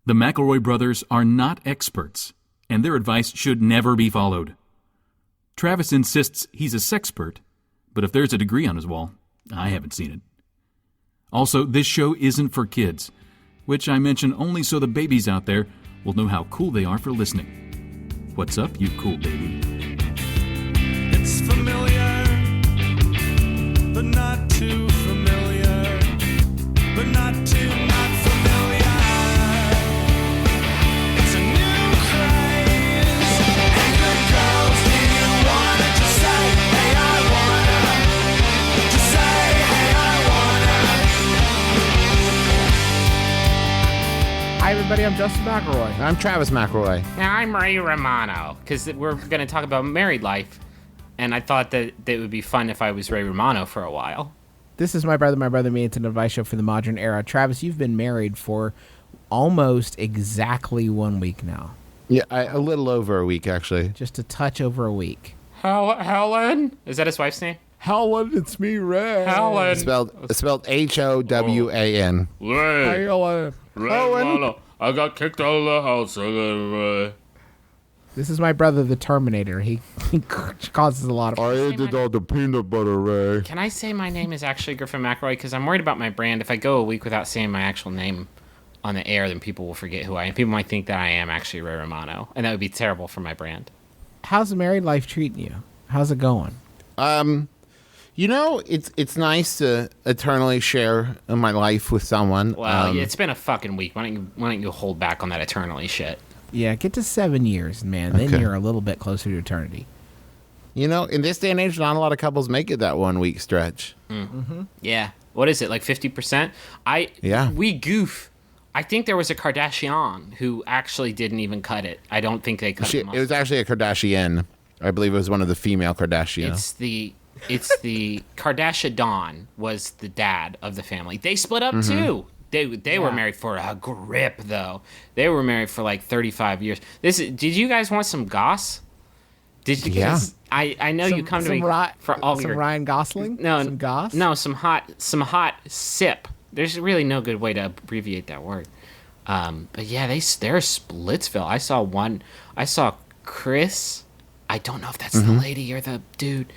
The McElroy brothers are not experts, and their advice should never be followed. Travis insists he's a sexpert, but if there's a degree on his wall, I haven't seen it. Also, this show isn't for kids, which I mention only so the babies out there will know how cool they are for listening. What's up, you cool baby? It's familiar, but not too familiar, but not too not familiar. It's a new craze. Hey, good girls, do you wanna just say, hey, I wanna? Just say, hey, I wanna. Hi, everybody. I'm Justin McElroy. I'm Travis McElroy. And I'm Ray Romano, because we're going to talk about married life, and I thought that it would be fun if I was Ray Romano for a while. This is My Brother, Me. It's an advice show for the modern era. Travis, you've been married for almost exactly 1 week now. Yeah, a little over a week, actually. Just a touch over a week. Helen? Is that his wife's name? Helen, it's me, Ray. Helen. It's spelled Howan. Ray. Helen. Romano. I got kicked out of the house. Ray. This is my brother, the Terminator. He causes a lot of... I did all the peanut butter, Ray. Can I say my name is actually Griffin McElroy? Because I'm worried about my brand. If I go a week without saying my actual name on the air, then people will forget who I am. People might think that I am actually Ray Romano, and that would be terrible for my brand. How's the married life treating you? How's it going? You know, it's nice to eternally share my life with someone. Well, it's been a fucking week. Why don't you hold back on that eternally shit? Yeah, get to 7 years, man. Then Okay. you're a little bit closer to eternity. You know, in this day and age, not a lot of couples make it that 1 week stretch. Yeah. What is it, like 50%? Yeah. We goof. I think there was a Kardashian who actually didn't even cut it. I don't think they cut It it. was actually a Kardashian. I believe it was one of the female Kardashians. It's the Kardashian was the dad of the family. They split up too. They were married for a grip though. They were married for like 35 years. Did you guys want some goss? Did you guys? I know you come to me for all some your Ryan Gosling? No, some goss? No, some hot sip. There's really no good way to abbreviate that word. But yeah, they're Splitsville. I saw Chris. I don't know if that's the lady or the dude.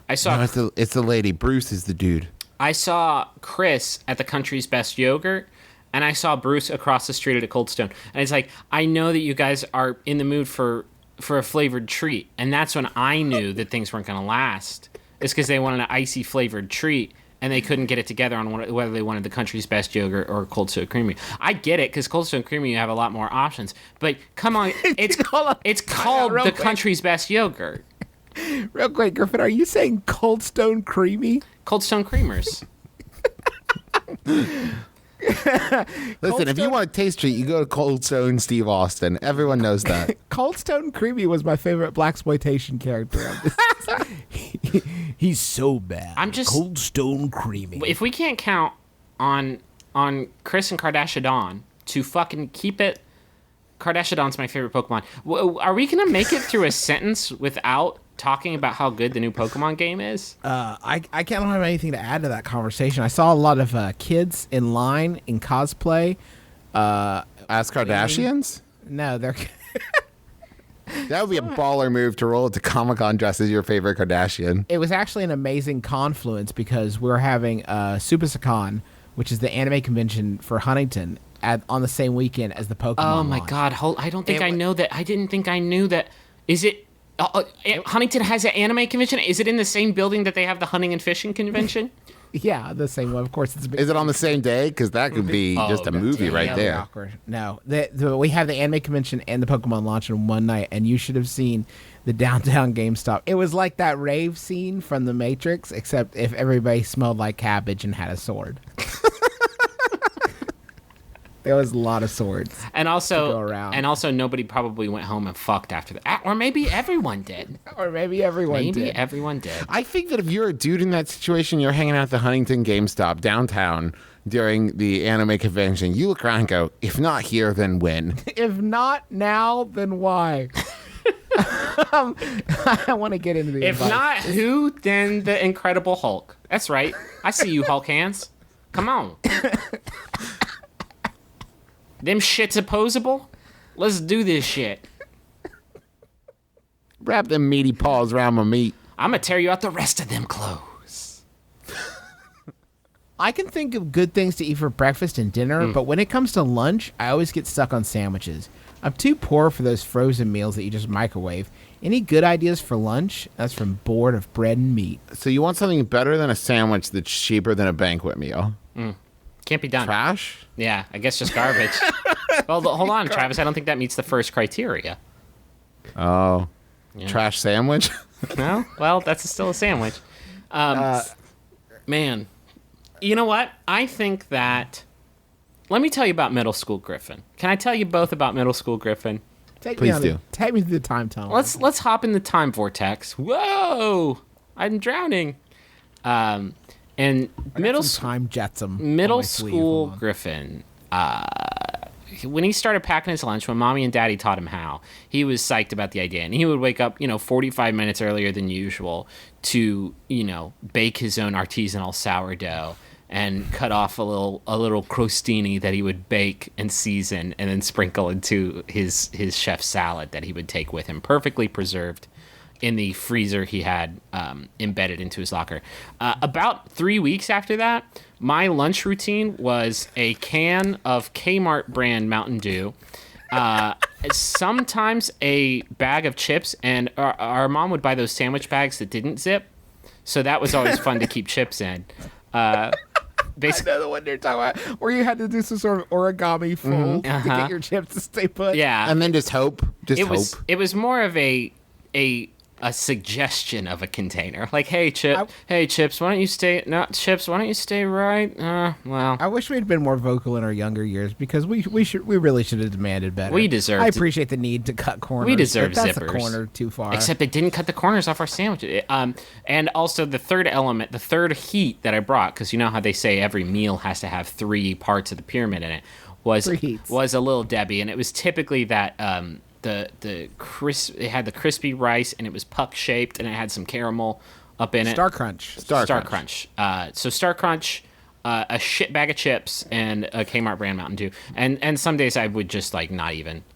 No, it's the lady. Bruce is the dude. I saw Chris at the Country's Best Yogurt, and I saw Bruce across the street at a Cold Stone. And it's like, I know that you guys are in the mood for a flavored treat. And that's when I knew that things weren't going to last. It's because they wanted an icy flavored treat, and they couldn't get it together on whether they wanted the Country's Best Yogurt or Cold Stone Creamery. I get it, because Cold Stone Creamery, you have a lot more options. But come on, it's called the Country's Best Yogurt. Real quick, Griffin, are you saying Cold Stone Creamy? Cold Stone Creamers. Listen, if you want a taste treat, you go to Cold Stone Steve Austin. Everyone knows that. Cold Stone Creamy was my favorite blaxploitation character. He's so bad. I'm just Cold Stone Creamy. If we can't count on Chris and Kardashian to fucking keep it, Kardashian's my favorite Pokemon. Are we gonna make it through a sentence without talking about how good the new Pokemon game is? I can't have anything to add to that conversation. I saw a lot of kids in line in cosplay. As Kardashians? No, they're... That would be a baller move to roll to Comic-Con dress as your favorite Kardashian. It was actually an amazing confluence because we're having SuperSaCon, which is the anime convention for Huntington, on the same weekend as the Pokemon Oh my launch. god! I don't think I know that. I didn't think I knew that. Is it? Huntington has an anime convention. Is it in the same building that they have the hunting and fishing convention? Yeah, the same one. Of course, it's. Is it on the same day? Because that could be just a movie right there. Awkward. No, we have the anime convention and the Pokemon launch in one night, and you should have seen the downtown GameStop. It was like that rave scene from The Matrix, except if everybody smelled like cabbage and had a sword. There was a lot of swords. And also, to go around. Nobody probably went home and fucked after that, or maybe everyone did. Or maybe everyone did. Maybe everyone did. I think that if you're a dude in that situation, you're hanging out at the Huntington GameStop downtown during the anime convention, you look around and go, if not here, then when? If not now, then why? I want to get into the If advice. not who, then the Incredible Hulk. That's right. I see you, Hulk hands. Come on. Them shit's opposable? Let's do this shit. Wrap them meaty paws around my meat. I'm gonna tear you out the rest of them clothes. I can think of good things to eat for breakfast and dinner, but when it comes to lunch, I always get stuck on sandwiches. I'm too poor for those frozen meals that you just microwave. Any good ideas for lunch? That's from Bored of Bread and Meat. So you want something better than a sandwich that's cheaper than a banquet meal? Can't be done. Trash? Yeah, I guess just garbage. Well, hold on, Travis. I don't think that meets the first criteria. Oh. Yeah. Trash sandwich? No? Well, that's still a sandwich. Man. You know what? I think that... Let me tell you about middle school Griffin. Can I tell you both about middle school Griffin? Please do. Take me through the time tunnel. Let's hop in the time vortex. Whoa! I'm drowning. And middle time jetsam. middle school Griffin, when he started packing his lunch, when mommy and daddy taught him how, he was psyched about the idea. And he would wake up, 45 minutes earlier than usual to, bake his own artisanal sourdough and cut off a little crostini that he would bake and season and then sprinkle into his chef salad that he would take with him, perfectly preserved in the freezer he had embedded into his locker. About 3 weeks after that, my lunch routine was a can of Kmart brand Mountain Dew, sometimes a bag of chips, and our mom would buy those sandwich bags that didn't zip, so that was always fun to keep chips in. Basically, I know the one you're talking about, where you had to do some sort of origami fold to get your chips to stay put. yeah, And then just hope. it was more of a suggestion of a container, like, hey Chips, why don't you stay right? Well, I wish we'd been more vocal in our younger years, because we really should have demanded better. We deserved I it. appreciate the need to cut corners. We deserve but that's zippers. a corner too far. except they didn't cut the corners off our sandwich. And also the third element, the third heat that I brought, because you know how they say every meal has to have 3 parts of the pyramid in it, was 3 heats. was a Little Debbie, and it was typically that it had the crispy rice, and it was puck shaped, and it had some caramel up in it. Star Crunch. Star Crunch. So Star Crunch, a shit bag of chips, and a Kmart brand Mountain Dew. And some days I would just I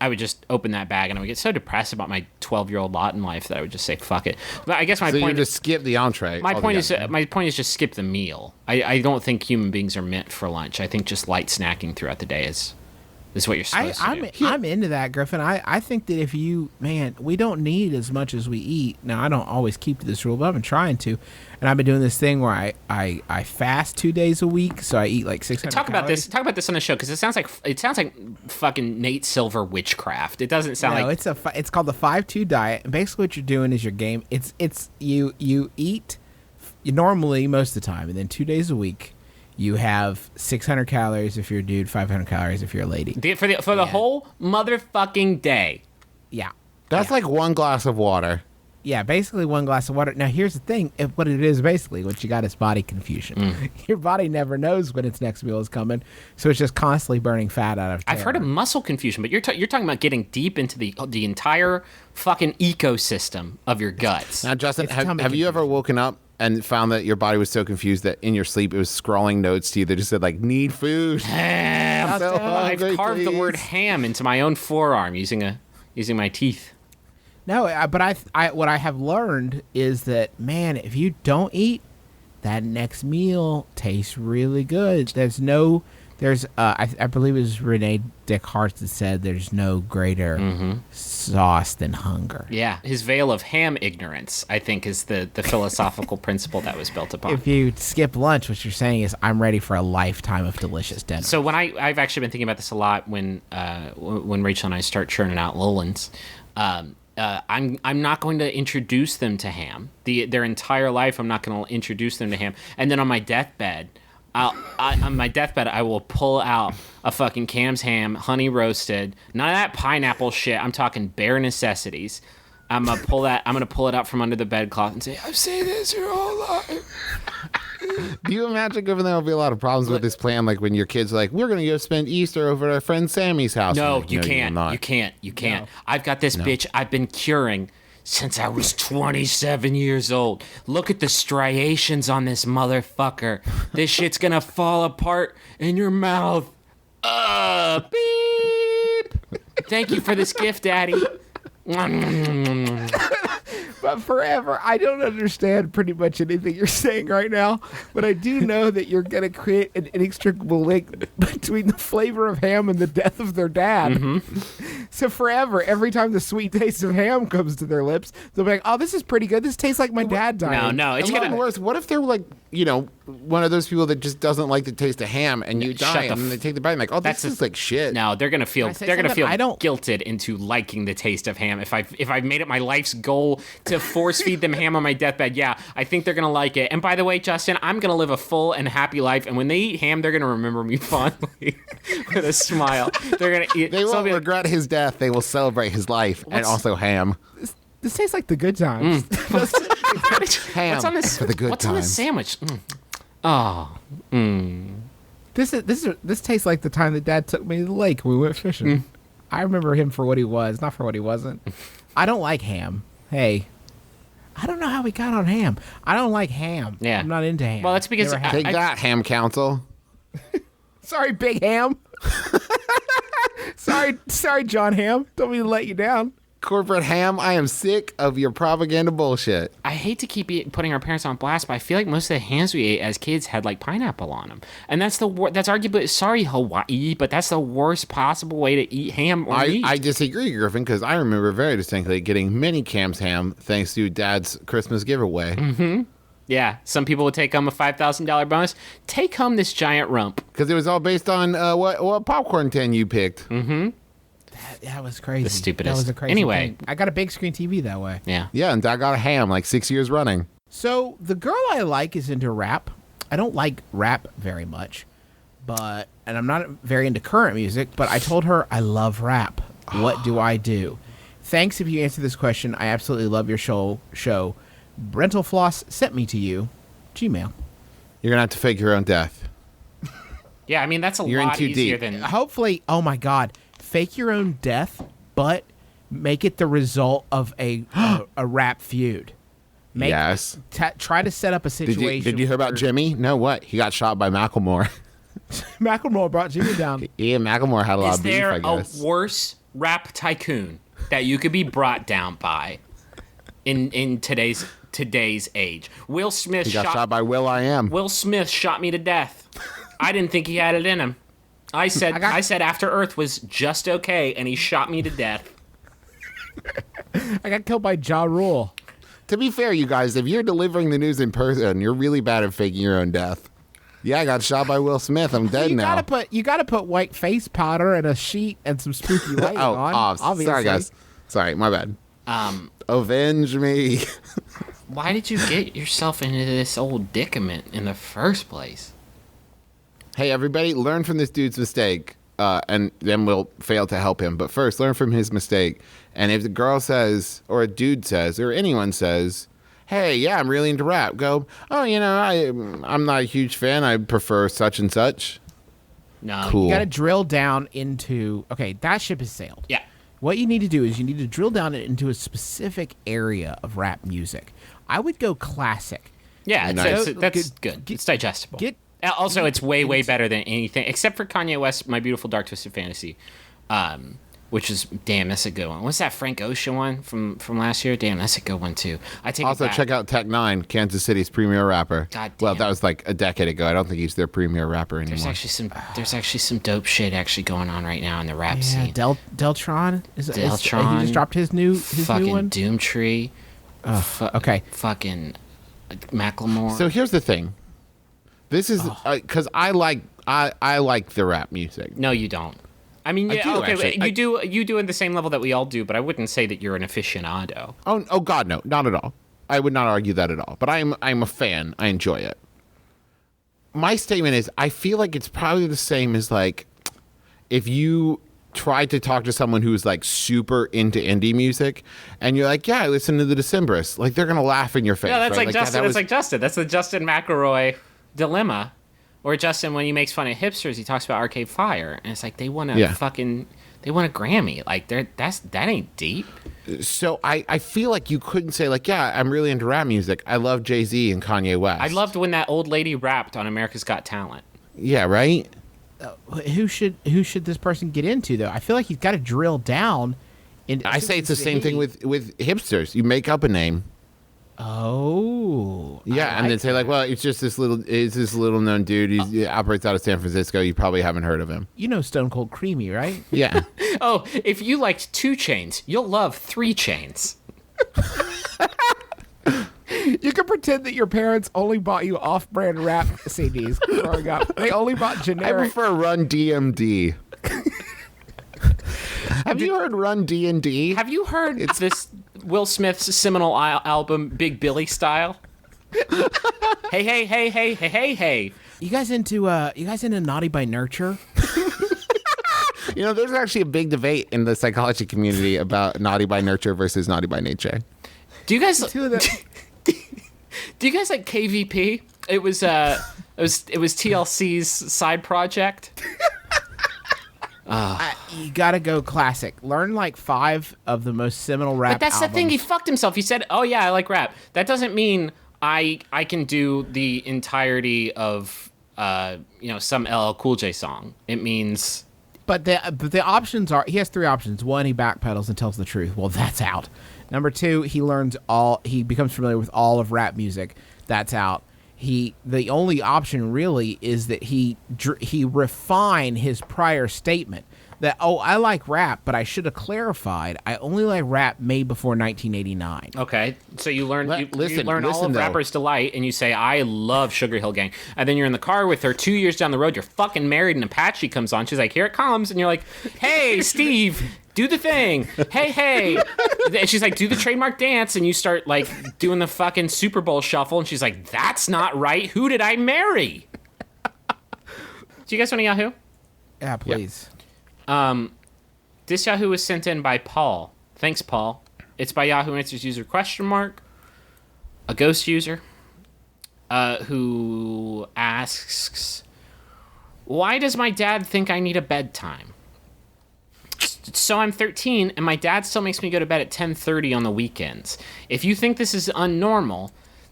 would just open that bag, and I would get so depressed about my 12-year-old lot in life that I would just say fuck it. But I guess my So point you just skip the entree. my point altogether. is just skip the meal. I don't think human beings are meant for lunch. I think just light snacking throughout the day is what you're supposed to do. I'm into that, Griffin. I think that if we don't need as much as we eat. Now, I don't always keep to this rule, but I've been trying to. And I've been doing this thing where I fast 2 days a week, so I eat like 600 Talk about calories. this on the show, because it sounds like fucking Nate Silver witchcraft. It doesn't sound No, like it's called the 5-2 diet. And basically what you're doing is your game. You eat normally most of the time, and then 2 days a week you have 600 calories if you're a dude, 500 calories if you're a lady. for the whole motherfucking day. Yeah. That's like 1 glass of water. Yeah, basically 1 glass of water. Now, here's the thing. What it is basically, what you got is body confusion. Your body never knows when its next meal is coming, so it's just constantly burning fat out of terror. I've heard of muscle confusion, but you're talking about getting deep into the entire fucking ecosystem of your guts. Now, Justin, It's tummy have you ever woken up and found that your body was so confused that in your sleep it was scrawling notes to you that just said, like, need food? Ham. so I've hungry, carved the please. word ham into my own forearm using my teeth. No, but what I have learned is that, man, if you don't eat, that next meal tastes really good. I believe it was Rene Descartes that said there's no greater sauce than hunger. Yeah, his veil of ham ignorance, I think, is the philosophical principle that was built upon. If you skip lunch, what you're saying is, I'm ready for a lifetime of delicious dinner. So when I've actually been thinking about this a lot when Rachel and I start churning out Lolans. I'm not going to introduce them to ham. Their entire life, I'm not going to introduce them to ham. And then on my deathbed, I will pull out a fucking Cam's ham, honey roasted. None of that pineapple shit. I'm talking bare necessities. I'm gonna pull it out from under the bedcloth and say, "I've seen this your whole life." Do you imagine, Griffin, there will be a lot of problems with this plan? Like when your kids are like, we're going to go spend Easter over at our friend Sammy's house. No, Like, you will can't. not. You can't. I've got this bitch I've been curing since I was 27 years old. Look at the striations on this motherfucker. This shit's gonna fall apart in your mouth. Beep. Thank you for this gift, Daddy. But forever, I don't understand pretty much anything you're saying right now, but I do know that you're going to create an inextricable link between the flavor of ham and the death of their dad. So forever, every time the sweet taste of ham comes to their lips, they'll be like, oh, this is pretty good. This tastes like my dad dying. No, it's And gonna. worse, what if they're like, one of those people that just doesn't like the taste of ham, and you die, and they take the bite and like, oh, this is like shit. No, they're gonna feel. I say They're gonna something? feel I don't- guilted into liking the taste of ham. If I've made it my life's goal to force feed them ham on my deathbed, yeah, I think they're gonna like it. And by the way, Justin, I'm gonna live a full and happy life. And when they eat ham, they're gonna remember me fondly with a smile. They're gonna eat. They so won't be like, regret his death. They will celebrate his life and also ham. This tastes like the good times. Ham What's on this? for the good What's on this times. sandwich? Oh, This tastes like the time that Dad took me to the lake when we went fishing. I remember him for what he was, not for what he wasn't. I don't like ham. Hey, I don't know how we got on ham. I don't like ham. Yeah. I'm not into ham. Well, that's because Never have. Take that, ham council. Sorry, Big Ham. sorry, John Ham. Don't mean to let you down. Corporate ham, I am sick of your propaganda bullshit. I hate to keep putting our parents on blast, but I feel like most of the hams we ate as kids had like pineapple on them, and that's that's arguably sorry Hawaii, but that's the worst possible way to eat ham or meat. I disagree, Griffin, because I remember very distinctly getting many Cam's ham thanks to Dad's Christmas giveaway. Yeah, some people would take home a $5,000 bonus. Take home this giant rump. Because it was all based on what popcorn tin you picked. That was crazy. The stupidest. That was a crazy Anyway. thing. I got a big screen TV that way. Yeah. Yeah, and Dad got a ham like 6 years running. So the girl I like is into rap. I don't like rap very much, and I'm not very into current music, but I told her I love rap. What do I do? Thanks if you answer this question. I absolutely love your show. Rental Floss sent me to you. Gmail. You're going to have to fake your own death. Yeah, I mean, that's a You're in lot too easier deep. than... Hopefully, oh my God, fake your own death, but make it the result of a rap feud. Yes. Try to set up a situation. Did you hear about where Jimmy? No, what? He got shot by Macklemore. Macklemore brought Jimmy down? Ian Macklemore had a lot Is of beef, there I a guess. worse rap tycoon that you could be brought down by in today's age? Will Smith He got shot by Will I Am. Will Smith shot me to death. I didn't think he had it in him. I said After Earth was just okay, and he shot me to death. I got killed by Ja Rule. To be fair, you guys, if you're delivering the news in person, you're really bad at faking your own death. Yeah, I got shot by Will Smith. I'm dead now. You gotta put white face powder and a sheet and some spooky lighting on. Obviously. Sorry, guys. Sorry, my bad. Avenge me. Why did you get yourself into this old predicament in the first place? Hey, everybody, learn from this dude's mistake, and then we'll fail to help him. But first, learn from his mistake. And if the girl says, or a dude says, or anyone says, hey, yeah, I'm really into rap, go, oh, I'm not a huge fan. I prefer such and such. No. Cool. You gotta drill down into, okay, that ship has sailed. Yeah. What you need to do is you need to drill down into a specific area of rap music. I would go classic. Yeah, Nice. that's good. It's digestible. get- It's way better than anything, except for Kanye West, My Beautiful Dark Twisted Fantasy, which is, damn, that's a good one. What's that Frank Ocean one from last year? Damn, that's a good one, too. I take Also, it back. check out Tech Nine, Kansas City's premier rapper. God Well, damn. that was like a decade ago. I don't think he's their premier rapper anymore. There's actually some dope shit actually going on right now in the rap Yeah, scene. Deltron. Deltron. He just dropped his new fucking one. Doomtree. Okay. Fucking Macklemore. So here's the thing. This is because I like the rap music. No, you don't. I mean, I yeah, do, okay, actually. but you do in the same level that we all do, but I wouldn't say that you're an aficionado. Oh God, no, not at all. I would not argue that at all. But I'm a fan. I enjoy it. My statement is, I feel like it's probably the same as like if you try to talk to someone who's like super into indie music, and you're like, yeah, I listen to the Decemberists. Like they're gonna laugh in your face. Yeah, that's right? like yeah, Justin. That's like Justin. That's the Justin McElroy dilemma. Or Justin, when he makes fun of hipsters, he talks about Arcade Fire, and it's like they want a Grammy. Like that ain't deep. So I feel like you couldn't say like, yeah, I'm really into rap music. I love Jay-Z and Kanye West. I loved when that old lady rapped on America's Got Talent. Yeah, right. who should this person get into though? I feel like he's got to drill down. I say it's the same thing with hipsters. You make up a name. Oh, Yeah, and then say like, well, it's this little known dude. He operates out of San Francisco. You probably haven't heard of him. you know Stone Cold Creamy, right? Yeah. Oh, if you liked 2 Chainz, you'll love 3 Chainz. You can pretend that your parents only bought you off-brand rap CDs growing up. They only bought I generic. prefer Run DMD. Have you heard Run D&D? Have you heard this Will Smith's seminal album, Big Billy Style? Hey, hey, hey, hey, hey, hey, hey. You guys into Naughty by Nurture? You know, there's actually a big debate in the psychology community about Naughty by Nurture versus Naughty by Nature. Do you guys Two of them. do you guys like KVP? It was TLC's side project. You gotta go classic. Learn like 5 of the most seminal rap. But that's albums. the thing. He fucked himself. He said, "Oh yeah, I like rap." That doesn't mean I can do the entirety of some LL Cool J song. It means. But the options are, he has 3 options. 1, he backpedals and tells the truth. Well, that's out. Number 2, he becomes familiar with all of rap music. That's out. The only option really is that he refine his prior statement that, I like rap, but I should have clarified I only like rap made before 1989. Okay, so you learn Listen, all of though. Rapper's Delight, and you say, "I love Sugar Hill Gang," and then you're in the car with her 2 years down the road. You're fucking married, and Apache comes on. She's like, "Here it comes," and you're like, "Hey, Steve, do the thing. Hey," and she's like, "Do the trademark dance," and you start like doing the fucking Super Bowl shuffle, and she's like, "That's not right. Who did I marry?" Do you guys want a Yahoo? Yeah, please. This Yahoo was sent in by Paul. Thanks, Paul. It's by Yahoo Answers user *, a ghost user, who asks, "Why does my dad think I need a bedtime? So I'm 13, and my dad still makes me go to bed at 10:30 on the weekends. If you think this is unnormal,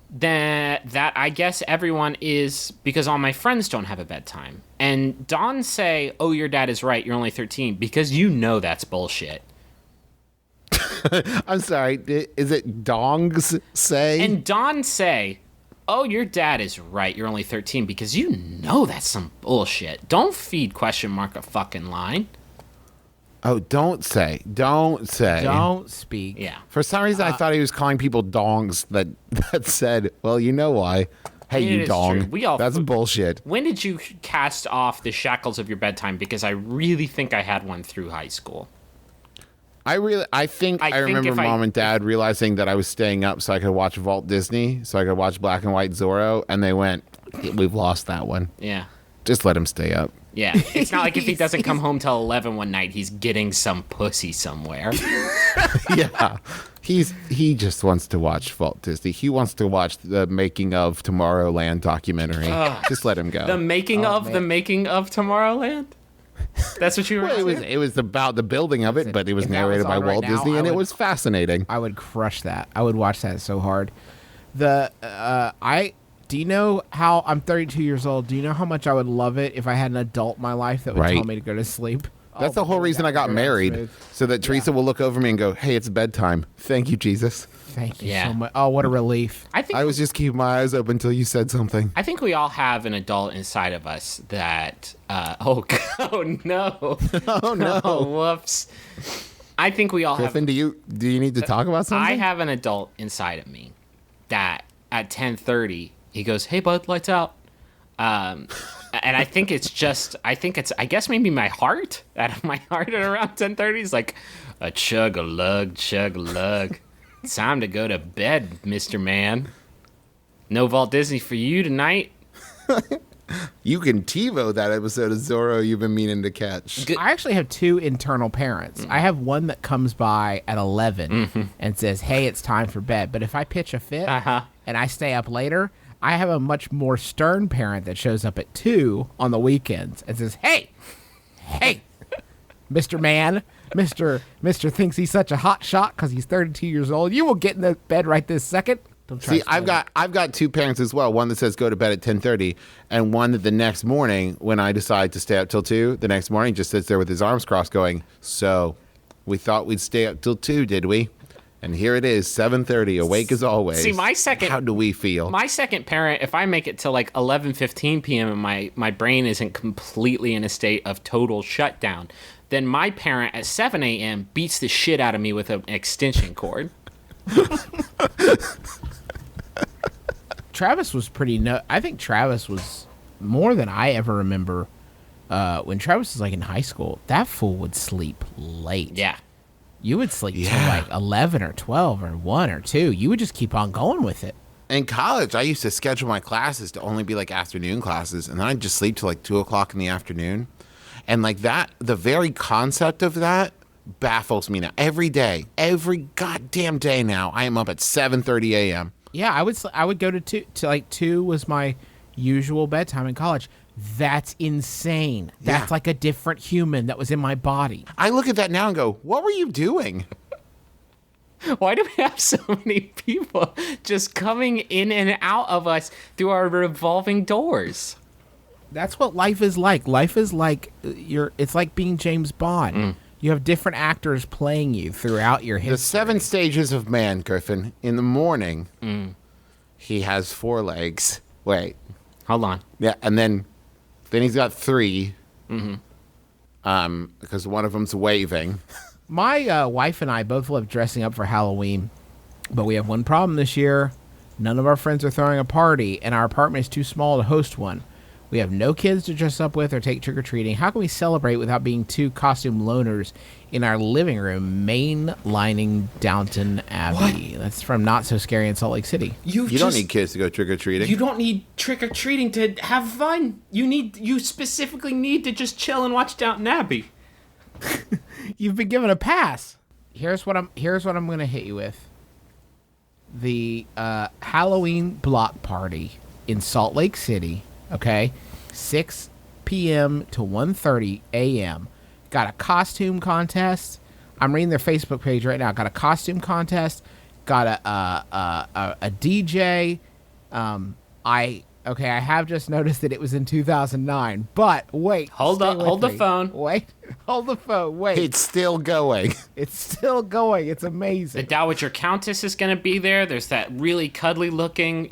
then that I guess everyone is, because all my friends don't have a bedtime." And Don say, "Oh, your dad is right. You're only 13," because you know that's bullshit. I'm sorry. Is it Dongs say? And Don say, "Oh, your dad is right. You're only 13," because you know that's some bullshit. Don't feed ? A fucking line. Oh, don't say. Don't speak. Yeah. For some reason, I thought he was calling people dongs that said, well, you know why. Hey, It you is dong. true. That's bullshit. When did you cast off the shackles of your bedtime? Because I really think I had one through high school. I think I think remember if mom and dad realizing that I was staying up so I could watch Walt Disney, so I could watch Black and White Zorro, and they went, we've lost that one. Yeah. Just let him stay up. Yeah. It's not like if he doesn't come home till 11 one night, he's getting some pussy somewhere. Yeah. He just wants to watch Walt Disney. He wants to watch the Making of Tomorrowland documentary. Just let him go. The making of Tomorrowland? That's what you were saying? It was about the building of it, but it was if that narrated was by on right Walt now, Disney, I and it would- was fascinating. I would crush that. I would watch that so hard. Do you know how I'm 32 years old? Do you know how much I would love it if I had an adult in my life that would tell Right. me to go to sleep? That's the whole reason I got married, so that Teresa will look over me and go, hey, it's bedtime. Thank you, Jesus. Thank you Yeah. so much. Oh, what a relief. I was just keeping my eyes open until you said something. I think we all have an adult inside of us that, oh no. Oh, no. Oh, whoops. I think we all have. Griffin, do you need to talk about something? I have an adult inside of me that at 10:30 he goes, "Hey bud, lights out," and I think it's I guess maybe my heart. Out of my heart at around 10:30 is like a chug a lug. It's time to go to bed, Mr. Man. No Walt Disney for you tonight. You can TiVo that episode of Zorro you've been meaning to catch. Good. I actually have 2 internal parents. I have one that comes by at 11 and says, "Hey, it's time for bed." But if I pitch a fit and I stay up later, I have a much more stern parent that shows up at 2 on the weekends and says, "Hey, Mr. Man, Mr. thinks he's such a hot shot because he's 32 years old. You will get in the bed right this second." Don't try See, to spoil I've got two parents as well. One that says go to bed at 10:30, and one that the next morning, when I decide to stay up till 2, the next morning just sits there with his arms crossed, going, "So, we thought we'd stay up till 2, did we? And here it is, 7:30, awake as always." See, my second- How do we feel? My second parent, if I make it till like 11:15 p.m. and my brain isn't completely in a state of total shutdown, then my parent at 7 a.m. beats the shit out of me with an extension cord. Travis was I think Travis was more than I ever remember. When Travis was like in high school, that fool would sleep late. Yeah. You would sleep till Yeah. like 11 or 12 or 1 or 2. You would just keep on going with it. In college, I used to schedule my classes to only be like afternoon classes, and then I'd just sleep till like 2 o'clock in the afternoon. And like that, the very concept of that baffles me now. Every day, every goddamn day now, I am up at 7:30 a.m. Yeah, I would go to 2 to like 2 was my usual bedtime in college. That's insane. That's Yeah. like a different human that was in my body. I look at that now and go, what were you doing? Why do we have so many people just coming in and out of us through our revolving doors? That's what life is like. Life is like it's like being James Bond. You have different actors playing you throughout your The history. 7 stages of man, Griffin. In the morning, he has 4 legs. Wait. Hold on. Yeah, and then he's got 3. Because one of them's waving. My wife and I both love dressing up for Halloween, but we have one problem this year. None of our friends are throwing a party, and our apartment is too small to host one. We have no kids to dress up with or take trick-or-treating. How can we celebrate without being 2 costume loners in our living room, mainlining Downton Abbey? That's from Not So Scary in Salt Lake City. You don't need kids to go trick-or-treating. You don't need trick or treating to have fun. You specifically need to just chill and watch Downton Abbey. You've been given a pass. Here's what I'm going to hit you with. The Halloween block party in Salt Lake City, okay? 6 p.m. to 1:30 a.m. Got a costume contest. I'm reading their Facebook page right now. Got a costume contest. Got a DJ. I have just noticed that it was in 2009. But wait. Hold stay up. with Hold the me. phone. Wait. Hold the phone. Wait. It's still going. It's still going. It's The amazing. Dowager Countess is going to be there. There's that really cuddly looking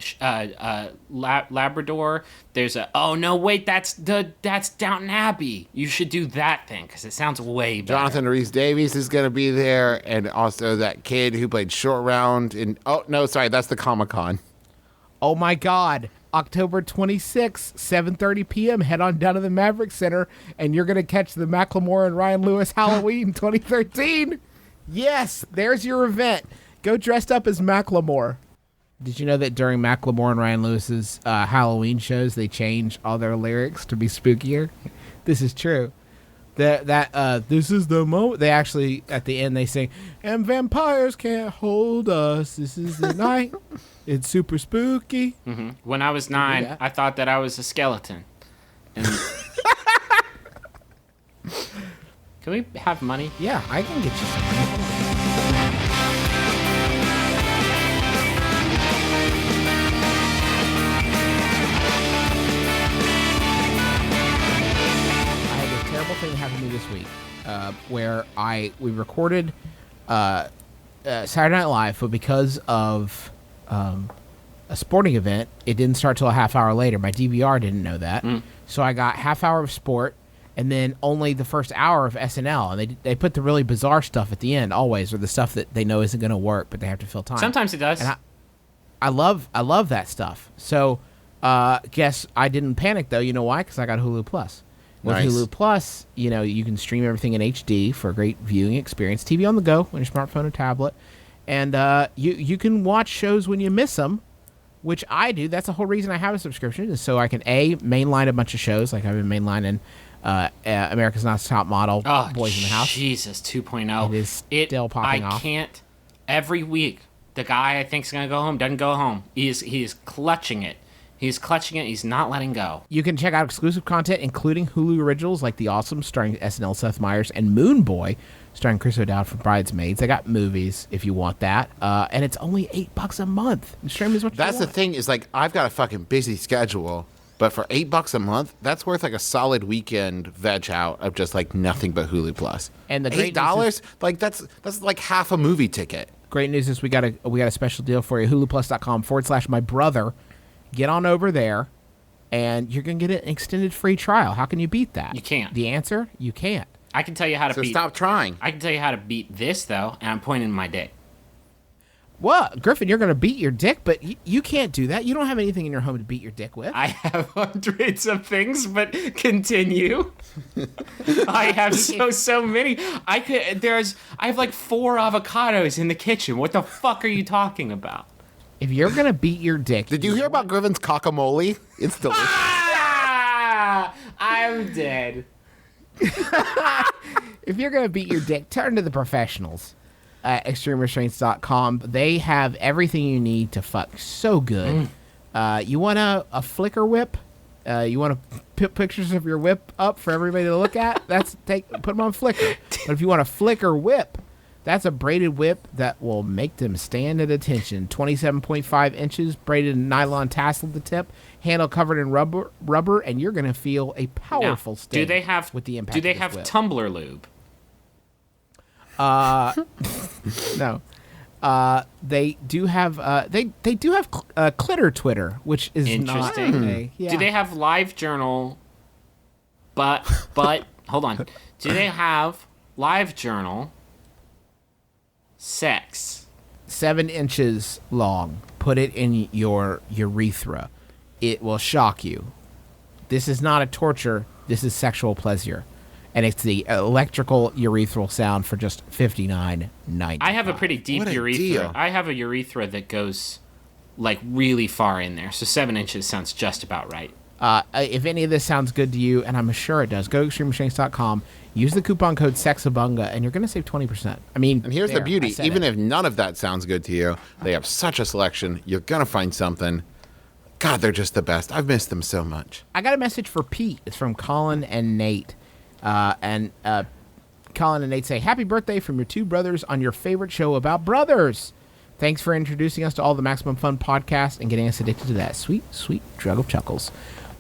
Labrador. There's that's Downton Abbey. You should do that thing because it sounds way better. Jonathan Rhys Davies is going to be there, and also that kid who played Short Round in... Oh, no, sorry, that's the Comic-Con. Oh my God. October 26th, 7:30 p.m. Head on down to the Maverick Center, and you're going to catch the Macklemore and Ryan Lewis Halloween 2013. Yes, there's your event. Go dressed up as Macklemore. Did you know that during Macklemore and Ryan Lewis's Halloween shows, they change all their lyrics to be spookier? This is true. This is the moment. They actually, at the end, they sing, and vampires can't hold us. This is the night. It's super spooky. When I was 9, that. I thought that I was a skeleton. And can we have money? Yeah, I can get you some. I had a terrible thing happen to me this week, where we recorded Saturday Night Live, but because of a sporting event, it didn't start till a half hour later. My DVR didn't know that, so I got half hour of sport and then only the first hour of SNL. And they put the really bizarre stuff at the end always, or the stuff that they know isn't going to work, but they have to fill time. Sometimes it does. And I love that stuff. So guess I didn't panic though. You know why? Because I got Hulu Plus. With Nice. Hulu Plus, you can stream everything in HD for a great viewing experience. TV on the go on your smartphone or tablet, and you can watch shows when you miss them, which I do. That's the whole reason I have a subscription, is so I can mainline a bunch of shows. Like I've been mainlining America's Next Top Model, Boys in the House. Jesus 2.0. It is still popping off. I can't. Every week, the guy I think's gonna go home doesn't go home. He is clutching it He's clutching it. He's not letting go. You can check out exclusive content, including Hulu originals like The Awesome, starring SNL Seth Meyers, and Moon Boy, starring Chris O'Dowd from Bridesmaids. They got movies if you want that, and it's only $8 a month. You stream as much as That's you the want. thing is like I've got a fucking busy schedule, but for $8 a month, that's worth like a solid weekend veg out of just like nothing but Hulu Plus. And the great $8, like that's like half a movie ticket. Great news is we got a special deal for you. HuluPlus.com/mybrother. Get on over there, and you're gonna get an extended free trial. How can you beat that? You can't. The answer: you can't. I can tell you how to So beat. stop trying. I can tell you how to beat this though, and I'm pointing my dick. Well, Griffin, you're gonna beat your dick, but you can't do that. You don't have anything in your home to beat your dick with. I have hundreds of things, but continue. I have so many. I have like 4 avocados in the kitchen. What the fuck are you talking about? If you're gonna beat your dick, Did you hear about Griffin's cockamole? It's delicious. Ah! I'm dead. if you're gonna beat your dick, turn to the professionals at ExtremeRestraints.com. They have everything you need to fuck so good. You want a flicker whip? You want to put pictures of your whip up for everybody to look at? Put them on Flickr. But if you want a flicker whip, that's a braided whip that will make them stand at attention. 27.5 inches, braided in nylon tassel at the tip, handle covered in rubber, and you're gonna feel a powerful Now, sting. do they have with the impact? Do they of this have whip. tumbler lube? No. They do have Clitter Twitter, which is Interesting. not a, yeah. Do they have live journal? But hold on. Do they have live journal sex? 7 inches long. Put it in your urethra. It will shock you. This is not a torture. This is sexual pleasure. And it's the electrical urethral sound for just $59.90. I have a pretty deep What a urethra. deal. I have a urethra that goes like really far in there. So 7 inches sounds just about right. If any of this sounds good to you, and I'm sure it does, go to extremerestraints.com, use the coupon code SEXABUNGA, and you're going to save 20%. I mean, And here's the there, beauty. I said Even it. if none of that sounds good to you, they have such a selection. You're going to find something. God, they're just the best. I've missed them so much. I got a message for Pete. It's from Colin and Nate. Colin and Nate say, happy birthday from your two brothers on your favorite show about brothers. Thanks for introducing us to all the Maximum Fun podcasts and getting us addicted to that sweet, sweet drug of chuckles.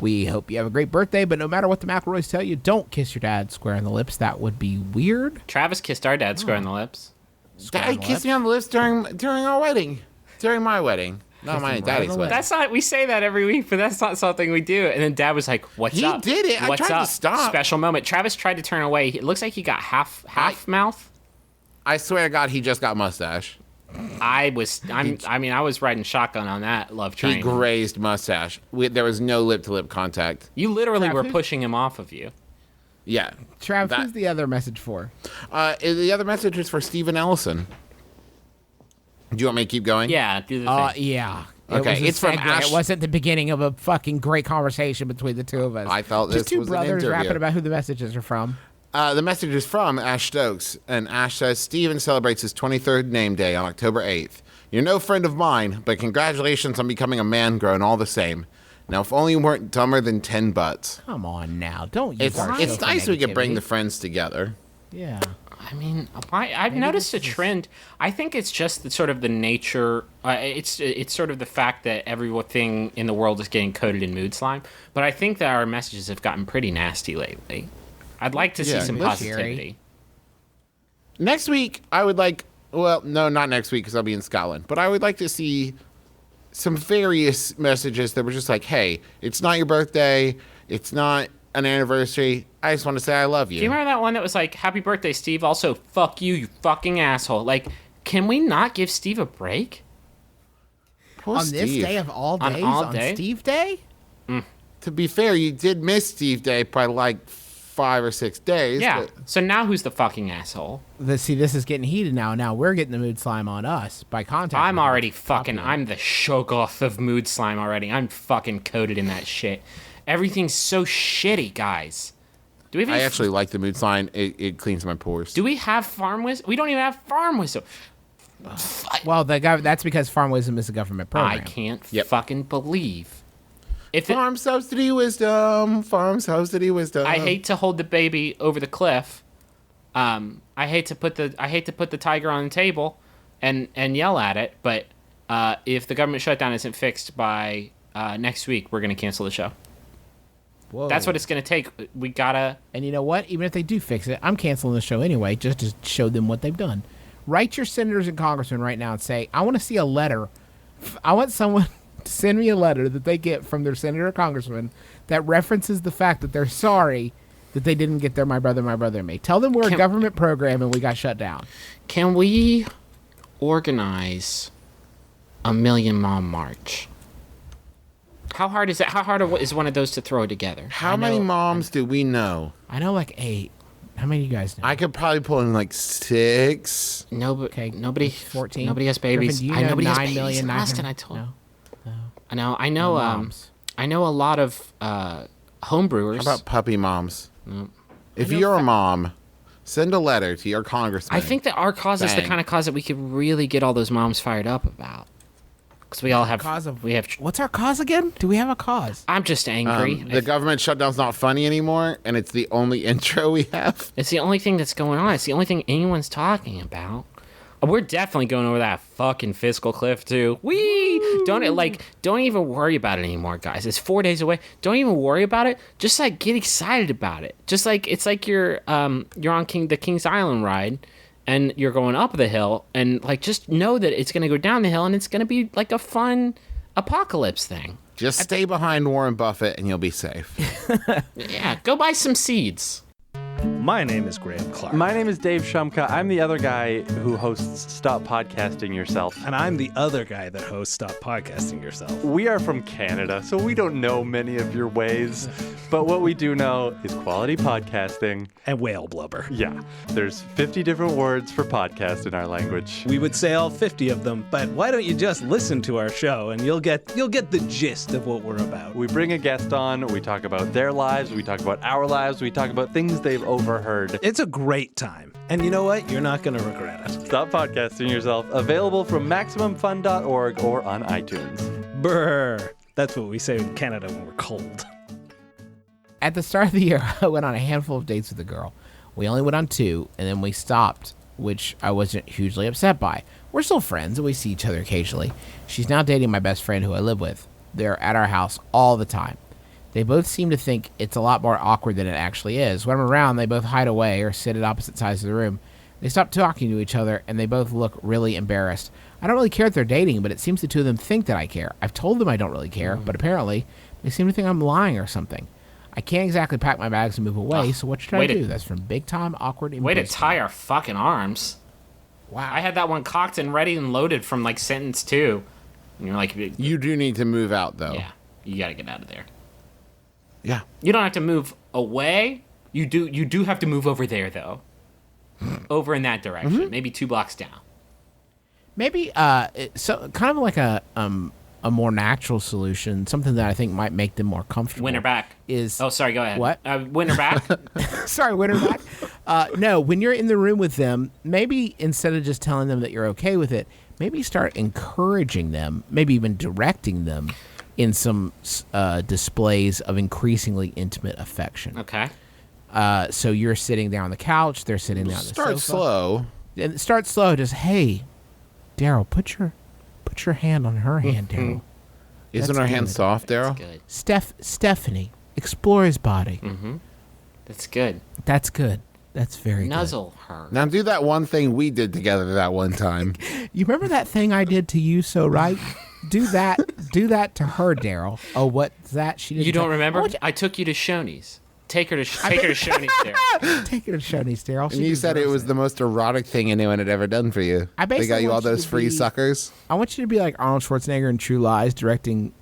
We hope you have a great birthday, but no matter what the McElroys tell you, don't kiss your dad square in the lips. That would be weird. Travis kissed our dad square in the lips. Dad kissed me on the lips during our wedding. During my wedding. Not my him right daddy's on the wedding. That's not. We say that every week, but that's not something we do. And then Dad was like, "What's He up?" did it. I What's tried to up? stop. Special moment. Travis tried to turn away. It looks like he got half mouth. I swear to God, he just got mustache. I was riding shotgun on that love He train. grazed mustache. There was no lip-to-lip contact. You literally were Travis? pushing him off of you. Yeah. Trav, That- who's the other message for? The other message is for Stephen Ellison. Do you want me to keep going? Yeah, do the thing. Yeah. Okay, was a it's from segue. Ash- It wasn't the beginning of a fucking great conversation between the two of us. I felt Just this two was an brothers interview. rapping about who the messages are from. The message is from Ash Stokes, and Ash says, Steven celebrates his 23rd name day on October 8th. You're no friend of mine, but congratulations on becoming a man grown all the same. Now, if only you weren't dumber than 10 butts. Come on now, don't use It's our show it's for nice we can bring negativity. the friends together. Yeah. I mean, I've noticed a trend. I think it's just sort of the nature. It's sort of the fact that everything in the world is getting coated in mood slime. But I think that our messages have gotten pretty nasty lately. I'd like to see Yeah, some this positivity. Next week, I would like, well, no, not next week because I'll be in Scotland, but I would like to see some various messages that were just like, hey, it's not your birthday, it's not an anniversary, I just want to say I love you. Do you remember that one that was like, "Happy birthday, Steve"? Also, fuck you, you fucking asshole. Like, can we not give Steve a break? Poor On this Steve. day of all On days, all on day? Steve Day? To be fair, you did miss Steve Day by like 5 or 6 days. Yeah. but- So now who's the fucking asshole? See, this is getting heated now. Now we're getting the mood slime on us by contact. I'm already fucking. I'm the Shoggoth of mood slime already. I'm fucking coated in that shit. Everything's so shitty, guys. Do we even? I actually like the mood sign. It cleans my pores. Do we have farm wisdom? We don't even have farm wisdom. Well, that's because farm wisdom is a government program. I can't Yep. fucking believe. Farm subsidy wisdom. Farm subsidy wisdom. I hate to hold the baby over the cliff. I hate to put the tiger on the table and yell at it. But if the government shutdown isn't fixed by next week, we're gonna cancel the show. Whoa. That's what it's gonna take. We gotta. And you know what? Even if they do fix it, I'm canceling the show anyway, just to show them what they've done. Write your senators and congressmen right now and say, I want to see a letter. I want someone to send me a letter that they get from their senator or congressman that references the fact that they're sorry that they didn't get their My Brother and Me. Tell them we're a government program and we got shut down. Can we organize a Million Mom March? How hard is that? How hard is one of those to throw together? How many moms do we know? I know like 8. How many of you guys know? I could probably pull in like 6. Okay, nobody. 14. Nobody has babies. Griffin, do you know Nobody has 9 babies. million, Last 900? time I told. No. I know. Moms. I know a lot of home brewers. How about puppy moms? If you're a mom, send a letter to your congressman. I think that our cause is the Bang. kind of cause that we could really get all those moms fired up about. Because we all have. What's our cause again? Do we have a cause? I'm just angry. The government shutdown's not funny anymore, and it's the only intro we have. It's the only thing that's going on. It's the only thing anyone's talking about. We're definitely going over that fucking fiscal cliff too. Don't even worry about it anymore, guys. It's 4 days away. Don't even worry about it. Just like get excited about it. Just like it's like you're on the Kings Island ride, and you're going up the hill, and like just know that it's gonna go down the hill, and it's gonna be like a fun apocalypse thing. Just stay behind Warren Buffett, and you'll be safe. Yeah, go buy some seeds. My name is Graham Clark. My name is Dave Shumka. I'm the other guy who hosts Stop Podcasting Yourself. And I'm the other guy that hosts Stop Podcasting Yourself. We are from Canada, so we don't know many of your ways. But what we do know is quality podcasting. And whale blubber. Yeah, there's 50 different words for podcast in our language. We would say all 50 of them, but why don't you just listen to our show and you'll get the gist of what we're about. We bring a guest on, we talk about their lives, we talk about our lives, we talk about things they've overheard. It's a great time. And you know what? You're not going to regret it. Stop Podcasting Yourself, available from MaximumFun.org or on iTunes. Brr. That's what we say in Canada when we're cold. At the start of the year, I went on a handful of dates with a girl. We only went on 2, and then we stopped, which I wasn't hugely upset by. We're still friends, and we see each other occasionally. She's now dating my best friend who I live with. They're at our house all the time. They both seem to think it's a lot more awkward than it actually is. When I'm around, they both hide away or sit at opposite sides of the room. They stop talking to each other, and they both look really embarrassed. I don't really care if they're dating, but it seems the two of them think that I care. I've told them I don't really care, but apparently they seem to think I'm lying or something. I can't exactly pack my bags and move away, so what should I do? That's from Big Time Awkward Way to Embarrassment. tie our fucking arms. Wow. I had that one cocked and ready and loaded from like sentence 2. And you're like, You do need to move out, though. yeah, you gotta get out of there. Yeah. You don't have to move away. You do have to move over there though. Over in that direction, maybe 2 blocks down. Maybe so kind of like a more natural solution, something that I think might make them more comfortable. Winter back. Oh, sorry, go ahead. What? Winter back? Sorry, winter back. No, when you're in the room with them, maybe instead of just telling them that you're okay with it, maybe start encouraging them, maybe even directing them in some displays of increasingly intimate affection. Okay. So you're sitting there on the couch, they're sitting there on the sofa. Start slow. And start slow. Just, hey, Daryl, put your hand on her hand, Daryl. Isn't That's our hand good. soft, Daryl? Good. Stephanie, explore his body. That's good. That's good. That's very good. Nuzzle her. Now do that one thing we did together that one time. You remember that thing I did to you so right? Do that to her, Daryl. Oh, what's that? She didn't You don't tell- remember? Oh, I took you to Shoney's. Take her to Shoney's there. take her to Shoney's, Daryl. And you said it was the most erotic thing anyone had ever done for you. I They basically got you all want you those to free be- suckers. I want you to be like Arnold Schwarzenegger in True Lies, directing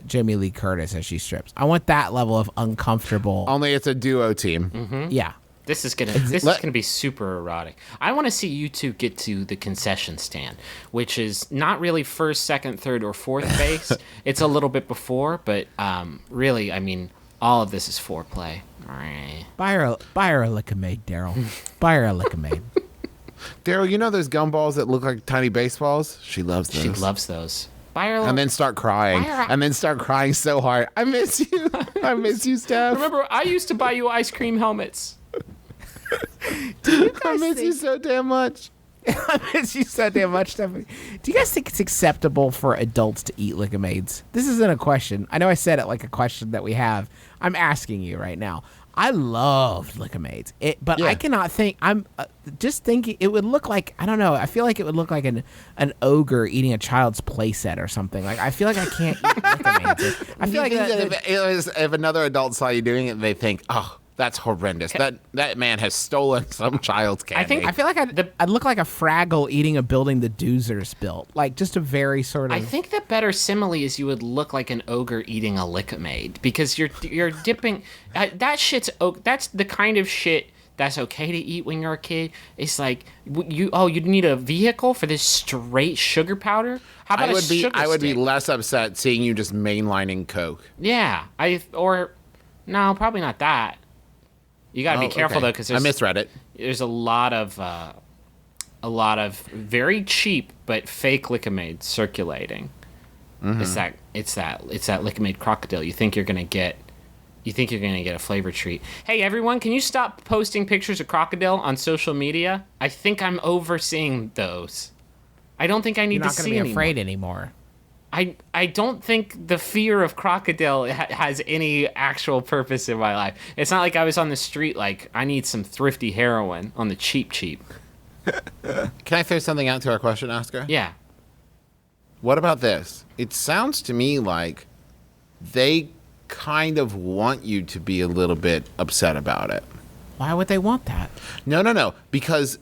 Jamie Lee Curtis as she strips. I want that level of uncomfortable. Only it's a duo team. Yeah. This is gonna be super erotic. I want to see you two get to the concession stand, which is not really first, second, third, or fourth base. It's a little bit before, but really, I mean, all of this is foreplay. Buy her a Lickamaid, Daryl. Buy her a Lickamaid. Daryl, you know those gumballs that look like tiny baseballs? She loves those. She loves those. And then start crying. And then start crying so hard. I miss you. I miss you, Steph. Remember, I used to buy you ice cream helmets. I miss you so damn much. I miss you so damn much, Stephanie. Do you guys think it's acceptable for adults to eat Lickamaids? This isn't a question. I know I said it like a question that we have. I'm asking you right now. I loved Lickamaids, but I cannot think. I'm just thinking it would look like, I don't know. I feel like it would look like an ogre eating a child's playset or something. Like I feel like I can't eat Lickamaids. I feel like if another adult saw you doing it, they think, oh, that's horrendous. That man has stolen some child's candy. I feel like I'd look like a Fraggle eating a building the Doozers built. Like just a very sort of. I think the better simile is you would look like an ogre eating a Lickamade because you're dipping. That shit's. That's the kind of shit that's okay to eat when you're a kid. It's like you'd need a vehicle for this straight sugar powder. How about I would be less upset seeing you just mainlining Coke. Yeah, no, probably not that. You got to be careful though, because I misread it. There's a lot of very cheap but fake Lickamade circulating. Mm-hmm. It's that Lickamade crocodile. You think you're gonna get a flavor treat. Hey everyone, can you stop posting pictures of crocodile on social media? I think I'm overseeing those. I don't think I need to see anymore. You're not gonna be afraid anymore. I don't think the fear of crocodile has any actual purpose in my life. It's not like I was on the street like, I need some thrifty heroin on the cheap. Can I throw something out to our question, Oscar? Yeah. What about this? It sounds to me like they kind of want you to be a little bit upset about it. Why would they want that? No. Because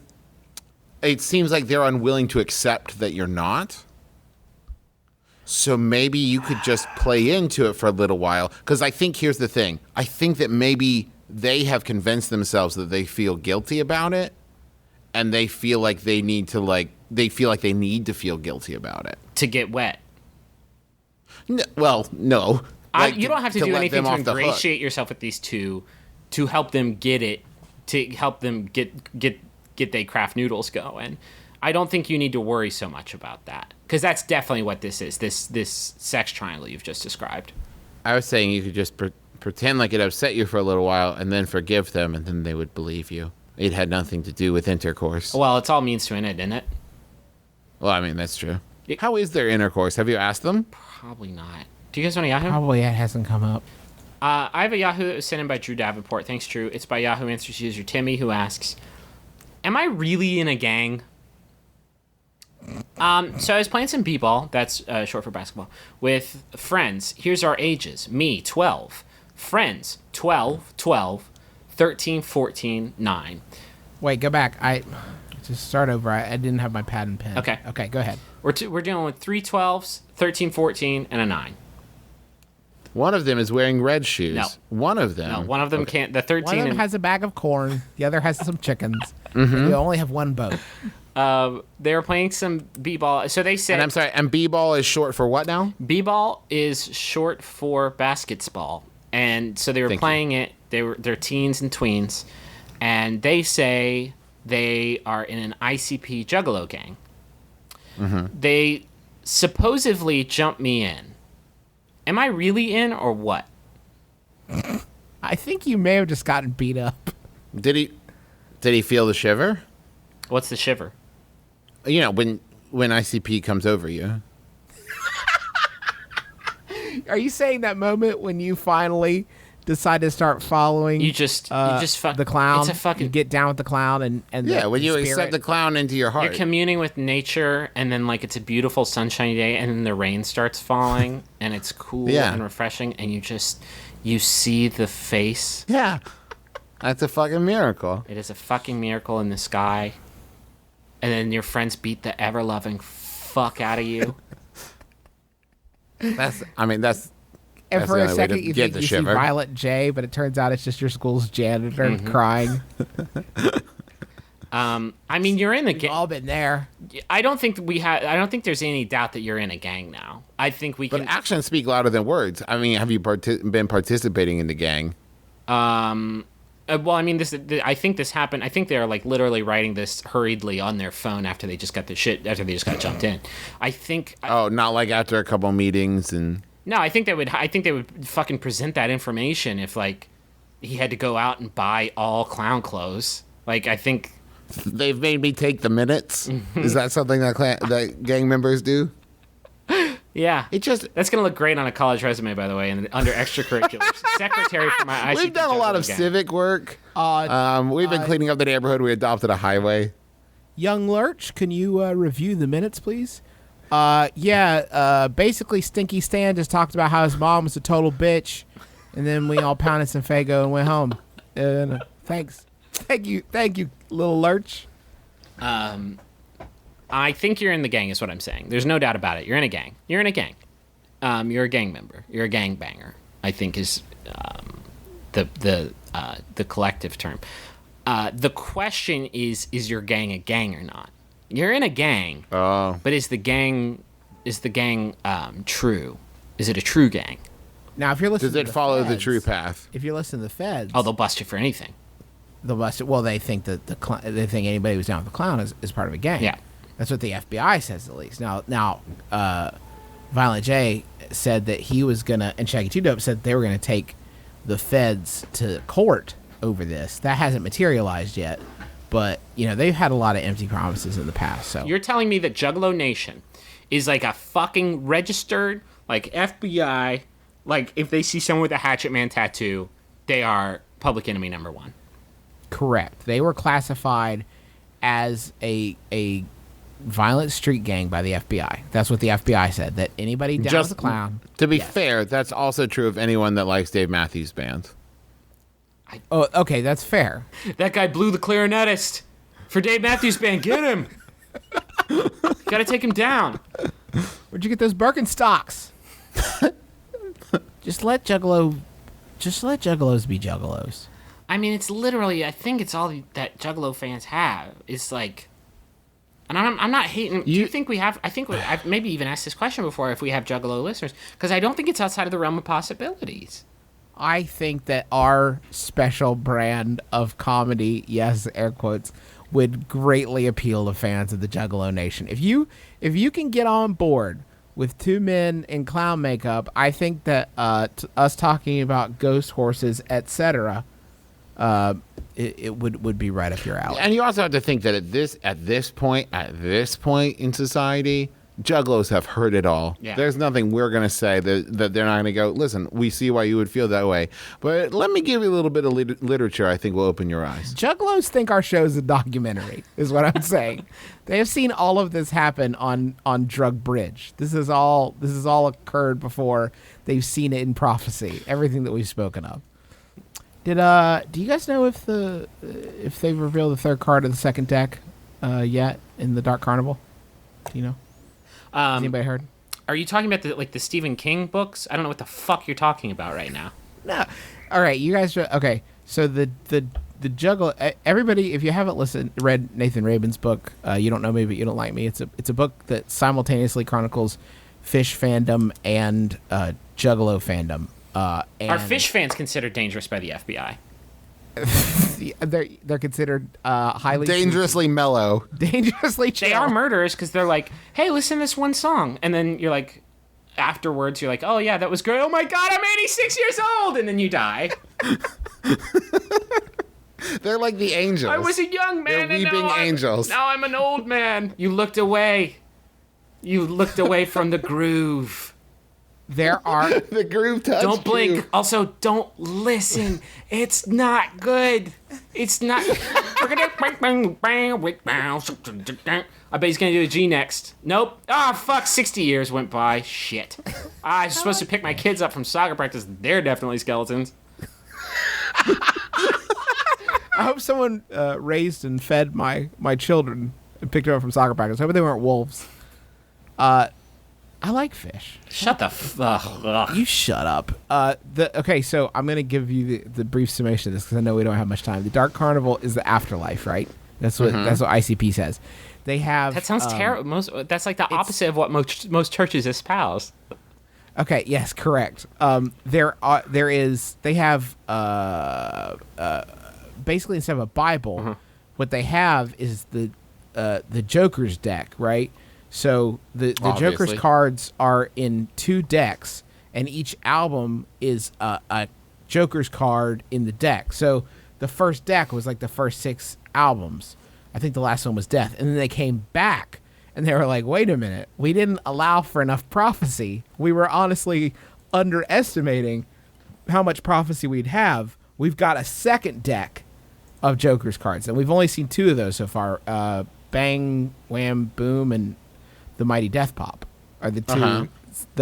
it seems like they're unwilling to accept that you're not. So maybe you could just play into it for a little while. Because I think here's the thing. I think that maybe they have convinced themselves that they feel guilty about it. And they feel like they need to feel guilty about it. To get wet. No. You don't have to do anything to ingratiate yourself with these two to help them get it, to help them get they craft noodles going. I don't think you need to worry so much about that, because that's definitely what this is, this sex triangle you've just described. I was saying you could just pretend like it upset you for a little while and then forgive them, and then they would believe you. It had nothing to do with intercourse. Well, it's all means to an end, isn't it? Well, I mean, that's true. How is their intercourse? Have you asked them? Probably not. Do you guys want a Yahoo? Probably it hasn't come up. I have a Yahoo that was sent in by Drew Davenport. Thanks, Drew. It's by Yahoo Answers user Timmy, who asks, am I really in a gang? So I was playing some b-ball, that's short for basketball, with friends. Here's our ages. Me, 12. Friends, 12, 13, 14, 9. Wait, go back. Just start over. I didn't have my pad and pen. Okay, go ahead. We're dealing with 3 12s, 13, 14, and a 9. One of them is wearing red shoes. No. One of them. No, one of them can't. The 13 One of them has a bag of corn. The other has some chickens. Mm-hmm. And you only have one boat. They were playing some b-ball. So they said. And I'm sorry. And b-ball is short for what now? B-ball is short for basketball, and so they were playing it. They're teens and tweens, and they say they are in an ICP Juggalo gang. Mm-hmm. They supposedly jumped me in. Am I really in or what? I think you may have just gotten beat up. Did he feel the shiver? What's the shiver? You know, when ICP comes over you. Are you saying that moment when you finally decide to start following you just the clown? It's a fucking, you get down with the clown and when you accept the clown into your heart. You're communing with nature, and then like it's a beautiful sunshiny day, and then the rain starts falling, and it's cool and refreshing, and you see the face. Yeah, that's a fucking miracle. It is a fucking miracle in the sky, and then your friends beat the ever loving fuck out of you. And That's for the a only way second to you get think the you shiver. see Violet J, but it turns out it's just your school's janitor crying. I mean, you're in the We've gang. all been there. I don't think there's any doubt that you're in a gang now. I think we But can. actions speak louder than words. I mean, have you been participating in the gang? Well, I mean, I think this happened. I think they're like literally writing this hurriedly on their phone after they just got jumped in. I think. Oh, not like after a couple meetings and. No, I think they would fucking present that information if like he had to go out and buy all clown clothes. Like, I think. They've made me take the minutes. Is that something that gang members do? Yeah, that's gonna look great on a college resume, by the way, and under extracurriculars. Secretary for my ICP. We've done a lot of civic work. We've been cleaning up the neighborhood. We adopted a highway. Young Lurch, can you review the minutes, please? Basically, Stinky Stan just talked about how his mom was a total bitch, and then we all pounded some Faygo and went home. Thanks. Thank you, little Lurch. I think you're in the gang is what I'm saying. There's no doubt about it. You're in a gang. You're a gang member. You're a gang banger, I think is the collective term. The question is your gang a gang or not? You're in a gang, but is the gang true? Is it a true gang? Now, if you're listening, does it follow the true path? If you listen to the feds, they'll bust you for anything. They'll bust it. Well, they think that they think anybody who's down with the clown is part of a gang. Yeah. That's what the FBI says, at least. Now, Violent J said that he was gonna, and Shaggy 2 Dope said they were gonna take the feds to court over this. That hasn't materialized yet, but they've had a lot of empty promises in the past. So you're telling me that Juggalo Nation is like a fucking registered like FBI? Like if they see someone with a Hatchet Man tattoo, they are public enemy number one. Correct. They were classified as a violent street gang by the FBI. That's what the FBI said, that anybody down with the clown. To be fair, that's also true of anyone that likes Dave Matthews Band. Oh, okay, that's fair. That guy blew the clarinetist for Dave Matthews Band. Get him. Gotta take him down. Where'd you get those Birkenstocks? Just let Juggalos be Juggalos. I mean, it's literally, I think it's all that Juggalo fans have. It's like, and I'm not hating. Do you think we have? I think I've maybe even asked this question before. If we have Juggalo listeners, because I don't think it's outside of the realm of possibilities. I think that our special brand of comedy, yes, air quotes, would greatly appeal to fans of the Juggalo Nation. If you can get on board with two men in clown makeup, I think that us talking about ghost horses, etc., it would be right up your alley. And you also have to think that at this point in society, Juggalos have heard it all. Yeah. There's nothing we're going to say that they're not going to go, listen, we see why you would feel that way. But let me give you a little bit of literature I think will open your eyes. Juggalos think our show is a documentary, is what I'm saying. They have seen all of this happen on Drug Bridge. This is all occurred before they've seen it in prophecy, everything that we've spoken of. Do you guys know if they've revealed the third card of the second deck yet in the Dark Carnival? Do you know? Has anybody heard? Are you talking about the Stephen King books? I don't know what the fuck you're talking about right now. No. All right, you guys. Okay, so the Juggalo. Everybody, if you haven't read Nathan Rabin's book, you don't know me, but you don't like me. It's a book that simultaneously chronicles Fish fandom and Juggalo fandom. Are Fish fans considered dangerous by the FBI? They're considered highly dangerously mellow. Dangerously chill. They are murderers because they're like, hey, listen to this one song. And then you're like, afterwards, you're like, oh, yeah, that was great. Oh, my God, I'm 86 years old. And then you die. They're like the angels. I was a young man. They're weeping angels. Now I'm an old man. You looked away. You looked away from the groove. There are... The groove touched Don't blink. you. Also, don't listen. It's not good. It's not... I bet he's going to do a G next. Nope. Ah, fuck. 60 years went by. Shit. I was supposed to pick my kids up from soccer practice. They're definitely skeletons. I hope someone raised and fed my children and picked them up from soccer practice. I hope they weren't wolves. I like Fish. Shut the fuck. You shut up. Okay, so I'm going to give you the brief summation of this because I know we don't have much time. The Dark Carnival is the afterlife, right? That's what ICP says. They have... That sounds terrible. That's like the opposite of what most churches espouse. Okay, yes, correct. They have basically instead of a Bible, what they have is the Joker's deck, right? So the Joker's Obviously. cards are in 2 decks, and each album is a Joker's card in the deck. So the first deck was like the first 6 albums. I think the last one was Death, and then they came back and they were like, "Wait a minute, we didn't allow for enough prophecy. We were honestly underestimating how much prophecy we'd have. We've got a second deck of Joker's cards, and we've only seen 2 of those so far. Bang, Wham, Boom, and the Mighty Death Pop are the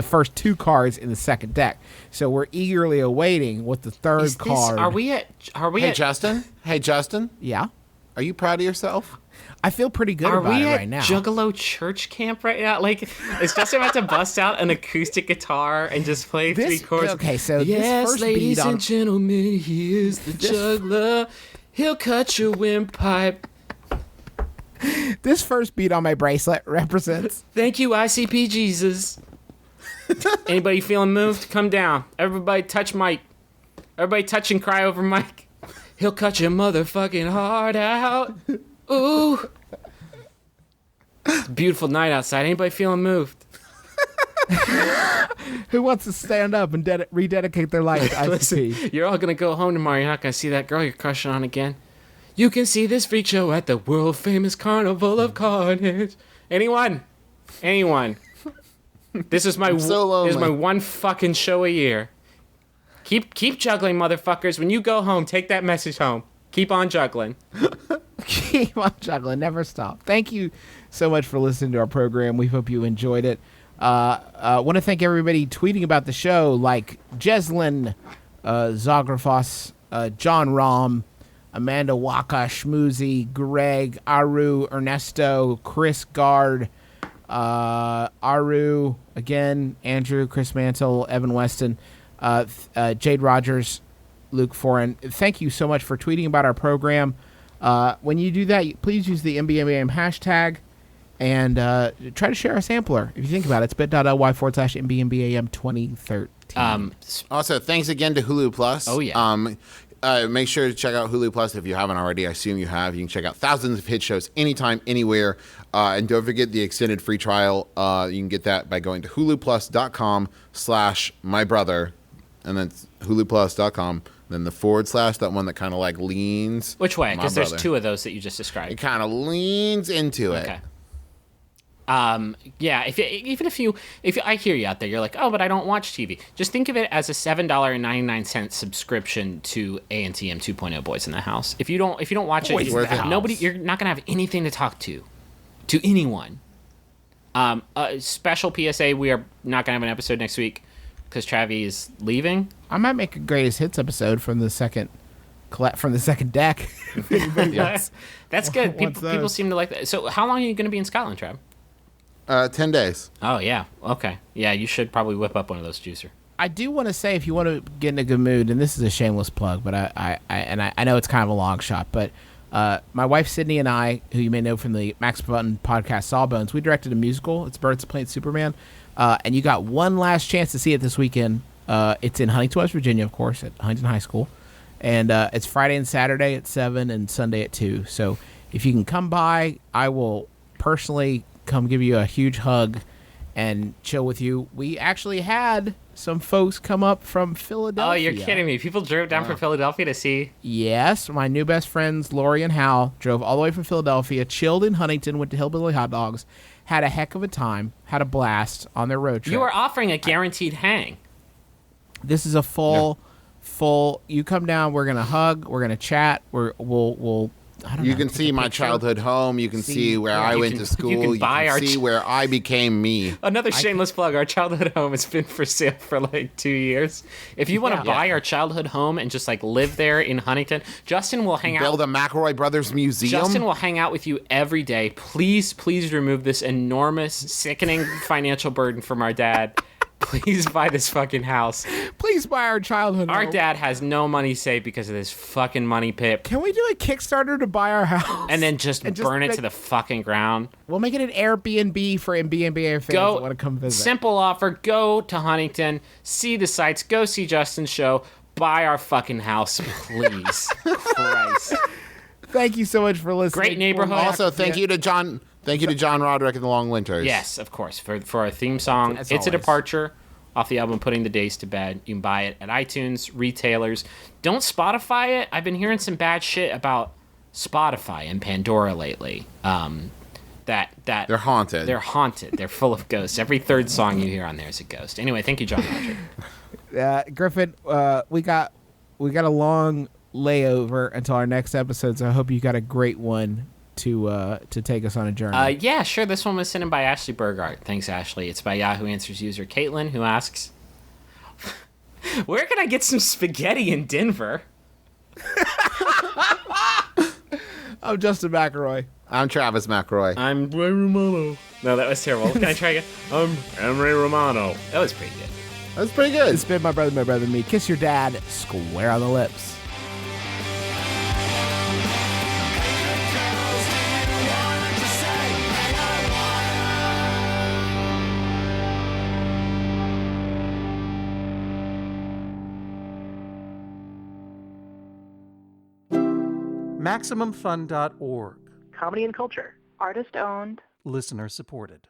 first 2 cards in the second deck. So we're eagerly awaiting what the third card. Are we at? Hey, Justin. Hey, Justin. Yeah, Are you proud of yourself? I feel pretty good Are about we it at right now. Juggalo church camp right now? Like, is Justin about to bust out an acoustic guitar and just play 3 chords? Okay, so Yes, this first ladies beat on and gentlemen, here's the juggler. He'll cut your windpipe. this first beat on my bracelet represents. Thank you, ICP Jesus. Anybody feeling moved? Come down. Everybody touch Mike. Everybody touch and cry over Mike. He'll cut your motherfucking heart out. Ooh. It's a beautiful night outside. Anybody feeling moved? Who wants to stand up and rededicate their life to ICP? Listen, you're all gonna go home tomorrow. You're not gonna see that girl you're crushing on again. You can see this freak show at the world famous Carnival of Carnage. Anyone? This is my so lonely. this is my one fucking show a year. Keep juggling, motherfuckers. When you go home, take that message home. Keep on juggling. Keep on juggling, never stop. Thank you so much for listening to our program. We hope you enjoyed it. Want to thank everybody tweeting about the show, like Jeslyn, Zagrafos, John Rom, Amanda Waka, Schmoozy, Greg, Aru, Ernesto, Chris Gard, Aru, again, Andrew, Chris Mantle, Evan Weston, Jade Rogers, Luke Foran. Thank you so much for tweeting about our program. When you do that, please use the MBMBaM hashtag and try to share a sampler. If you think about it, it's bit.ly/MBMBaM 2013. Also, thanks again to Hulu Plus. Oh, yeah. Make sure to check out Hulu Plus if you haven't already. I assume you have. You can check out thousands of hit shows anytime, anywhere. And don't forget the extended free trial. You can get that by going to huluplus.com/mybrother. And then huluplus.com. Then the / that one that kind of like leans. Which way? My Because there's brother. 2 of those that you just It described. kind of leans into it. Okay. Yeah. If I hear you out there, you're like, oh, but I don't watch TV. Just think of it as a $7.99 subscription to A&TM 2.0 Boys in the House. If you don't watch Boys it, in the House. you're not gonna have anything to talk to anyone. Special PSA: we are not gonna have an episode next week because Travi is leaving. I might make a greatest hits episode from the second deck. If anybody else That's good. wants People those. seem to like that. So, how long are you going to be in Scotland, Trav? 10 days. Oh yeah. Okay. Yeah, you should probably whip up one of those juicer. I do want to say, if you want to get in a good mood, and this is a shameless plug, but I know it's kind of a long shot, but my wife Sydney and I, who you may know from the Max Button podcast Sawbones, we directed a musical. It's Birds Playing Superman, and you got one last chance to see it this weekend. It's in Huntington, West Virginia, of course, at Huntington High School, and it's Friday and Saturday at 7 and Sunday at 2. So if you can come by, I will personally come give you a huge hug and chill with you. We actually had some folks come up from Philadelphia. Oh, you're kidding me. People drove down from Philadelphia to see. Yes, my new best friends, Lori and Hal, drove all the way from Philadelphia, chilled in Huntington, went to Hillbilly Hot Dogs, had a heck of a time, had a blast on their road trip. You are offering a guaranteed hang. This is a full. You come down, we're gonna hug, we're gonna chat, we'll. I don't know, You can take see a my picture. childhood home. You can see where I you went can- to school. you can You buy our can see where I became me. Another shameless plug. Our childhood home has been for sale for like 2 years. If you want to buy our childhood home and just like live there in Huntington, Justin will hang Build out. a McElroy Brothers museum. Justin will hang out with you every day. Please remove this enormous, sickening financial burden from our dad. Please buy this fucking house. Please buy our childhood Our home. dad has no money saved because of this fucking money pit. Can we do a Kickstarter to buy our house? And then just burn it make- to the fucking ground. We'll make it an Airbnb for MBMBA fans that want to come visit. Simple offer. Go to Huntington, see the sights, go see Justin's show, buy our fucking house, please. Christ. Thank you so much for listening. Great neighborhood. Also, thank you to John. Thank you to John Roderick and the Long Winters. Yes, of course. For our theme song, As It's a always. Departure, off the album Putting the Days to Bed. You can buy it at iTunes, retailers. Don't Spotify it. I've been hearing some bad shit about Spotify and Pandora lately. That They're haunted. They're haunted. They're full of ghosts. Every third song you hear on there is a ghost. Anyway, thank you, John Roderick. Griffin, we got a long layover until our next episode, so I hope you got a great one to take us on a journey. Yeah, sure. This one was sent in by Ashley Burgart. Thanks, Ashley. It's by Yahoo Answers user Caitlin, who asks, where can I get some spaghetti in Denver? I'm Justin McElroy. I'm Travis McRoy. I'm Ray Romano. No, that was terrible. Can I try again? I'm Ray Romano. That was pretty good. That's pretty good. It's been my brother, me. Kiss your dad square on the lips. MaximumFun.org. Comedy and culture. Artist owned. Listener supported.